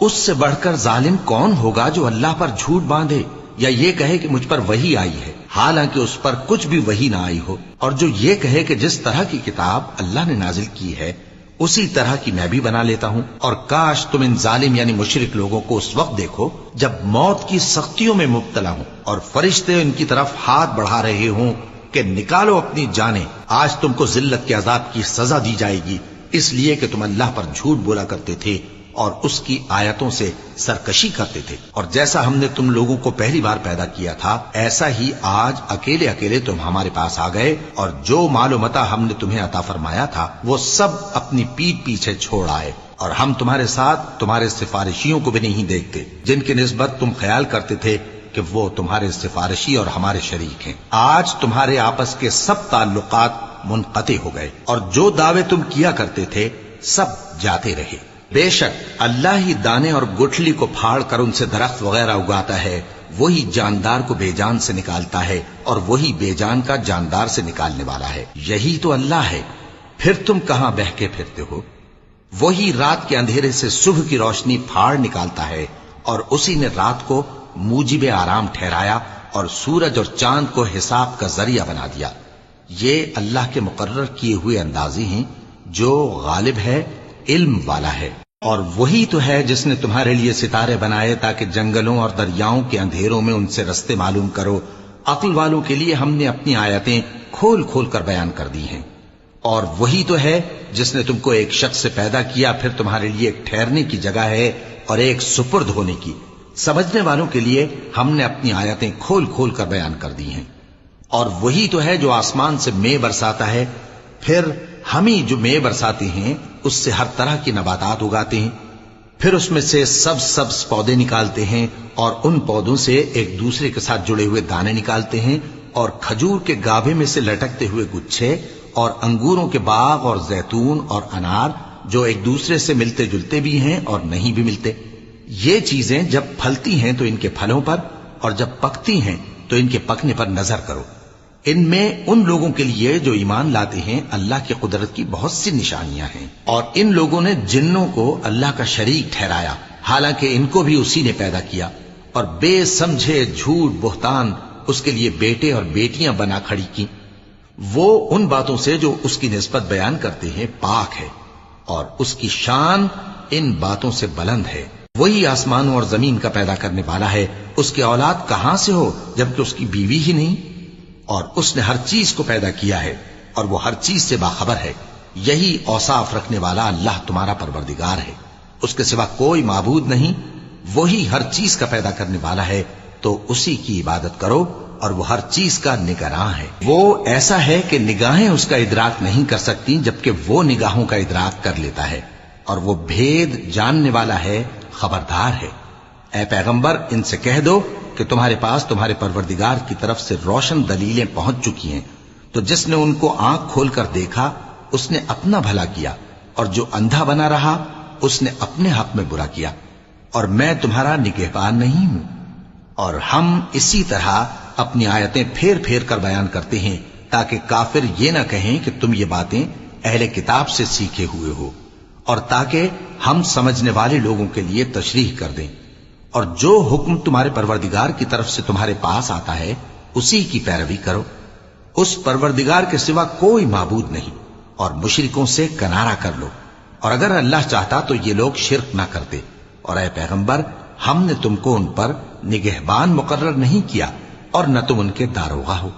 اس سے بڑھ کر ظالم کون ہوگا جو اللہ پر جھوٹ باندھے یا یہ کہے کہ مجھ پر وحی آئی ہے حالانکہ اس پر کچھ بھی وحی نہ آئی ہو، اور جو یہ کہے کہ جس طرح کی کتاب اللہ نے نازل کی ہے اسی طرح کی میں بھی بنا لیتا ہوں۔ اور کاش تم ان ظالم یعنی مشرک لوگوں کو اس وقت دیکھو جب موت کی سختیوں میں مبتلا ہوں اور فرشتے ان کی طرف ہاتھ بڑھا رہے ہوں کہ نکالو اپنی جانیں، آج تم کو ذلت کے عذاب کی سزا دی جائے گی، اس لیے کہ تم اللہ پر جھوٹ بولا کرتے تھے اور اس کی آیتوں سے سرکشی کرتے تھے۔ اور جیسا ہم نے تم لوگوں کو پہلی بار پیدا کیا تھا ایسا ہی آج اکیلے اکیلے تم ہمارے پاس آ گئے، اور جو مال و متاع ہم نے تمہیں عطا فرمایا تھا وہ سب اپنی پیٹھ پیچھے چھوڑ آئے، اور ہم تمہارے ساتھ تمہارے سفارشیوں کو بھی نہیں دیکھتے جن کی نسبت تم خیال کرتے تھے کہ وہ تمہارے سفارشی اور ہمارے شریک ہیں۔ آج تمہارے آپس کے سب تعلقات منقطع ہو گئے، اور جو دعوے تم کیا کرتے تھے سب جاتے رہے۔ بے شک اللہ ہی دانے اور گٹھلی کو پھاڑ کر ان سے درخت وغیرہ اگاتا ہے، وہی جاندار کو بے جان سے نکالتا ہے اور وہی بے جان کا جاندار سے نکالنے والا ہے، یہی تو اللہ ہے، پھر تم کہاں بہکے پھرتے ہو؟ وہی رات کے اندھیرے سے صبح کی روشنی پھاڑ نکالتا ہے، اور اسی نے رات کو موجب آرام ٹھہرایا اور سورج اور چاند کو حساب کا ذریعہ بنا دیا۔ یہ اللہ کے مقرر کیے ہوئے اندازے ہیں، جو غالب ہے، علم والا ہے۔ اور وہی تو ہے جس نے تمہارے لیے ستارے بنائے تاکہ جنگلوں اور دریاؤں کے اندھیروں میں ان سے رستے معلوم کرو۔ عقل والوں کے لیے ہم نے اپنی آیتیں کھول کھول کر بیان کر دی ہیں۔ اور وہی تو ہے جس نے تم کو ایک شخص سے پیدا کیا، پھر تمہارے لیے ایک ٹھہرنے کی جگہ ہے اور ایک سپرد ہونے کی۔ سمجھنے والوں کے لیے ہم نے اپنی آیتیں کھول کھول کر بیان کر دی ہیں۔ اور وہی تو ہے جو آسمان سے مے برساتا ہے، پھر ہم ہی جو مے برساتے ہیں اس سے ہر طرح کی نباتات اگاتے ہیں، پھر اس میں سے سبز پودے نکالتے ہیں اور ان پودوں سے ایک دوسرے کے ساتھ جڑے ہوئے دانے نکالتے ہیں، اور کھجور کے گابھے میں سے لٹکتے ہوئے گچھے، اور انگوروں کے باغ اور زیتون اور انار جو ایک دوسرے سے ملتے جلتے بھی ہیں اور نہیں بھی ملتے۔ یہ چیزیں جب پھلتی ہیں تو ان کے پھلوں پر، اور جب پکتی ہیں تو ان کے پکنے پر نظر کرو۔ ان میں ان لوگوں کے لیے جو ایمان لاتے ہیں اللہ کی قدرت کی بہت سی نشانیاں ہیں۔ اور ان لوگوں نے جنوں کو اللہ کا شریک ٹھہرایا، حالانکہ ان کو بھی اسی نے پیدا کیا، اور بے سمجھے جھوٹ بہتان اس کے لیے بیٹے اور بیٹیاں بنا کھڑی کی۔ وہ ان باتوں سے جو اس کی نسبت بیان کرتے ہیں پاک ہے، اور اس کی شان ان باتوں سے بلند ہے۔ وہی آسمانوں اور زمین کا پیدا کرنے والا ہے، اس کی اولاد کہاں سے ہو جبکہ اس کی بیوی ہی نہیں؟ اور اس نے ہر چیز کو پیدا کیا ہے اور وہ ہر چیز سے باخبر ہے۔ یہی اوصاف رکھنے والا اللہ تمہارا پروردگار ہے، اس کے سوا کوئی معبود نہیں۔ وہی ہر چیز کا پیدا کرنے والا ہے، تو اسی کی عبادت کرو، اور وہ ہر چیز کا نگراں ہے۔ وہ ایسا ہے کہ نگاہیں اس کا ادراک نہیں کر سکتی جبکہ وہ نگاہوں کا ادراک کر لیتا ہے، اور وہ بھید جاننے والا ہے، خبردار ہے۔ اے پیغمبر ان سے کہہ دو کہ تمہارے پاس تمہارے پروردگار کی طرف سے روشن دلیلیں پہنچ چکی ہیں، تو جس نے ان کو آنکھ کھول کر دیکھا اس نے اپنا بھلا کیا، اور جو اندھا بنا رہا اس نے اپنے حق میں برا کیا، اور میں تمہارا نگہبان نہیں ہوں۔ اور ہم اسی طرح اپنی آیتیں پھیر پھیر کر بیان کرتے ہیں تاکہ کافر یہ نہ کہیں کہ تم یہ باتیں اہل کتاب سے سیکھے ہوئے ہو، اور تاکہ ہم سمجھنے والے لوگوں کے لیے تشریح کر دیں۔ اور جو حکم تمہارے پروردگار کی طرف سے تمہارے پاس آتا ہے اسی کی پیروی کرو، اس پروردگار کے سوا کوئی معبود نہیں، اور مشرکوں سے کنارہ کر لو، اور اگر اللہ چاہتا تو یہ لوگ شرک نہ کرتے۔ اور اے پیغمبر ہم نے تم کو ان پر نگہبان مقرر نہیں کیا، اور نہ تم ان کے داروغہ ہو۔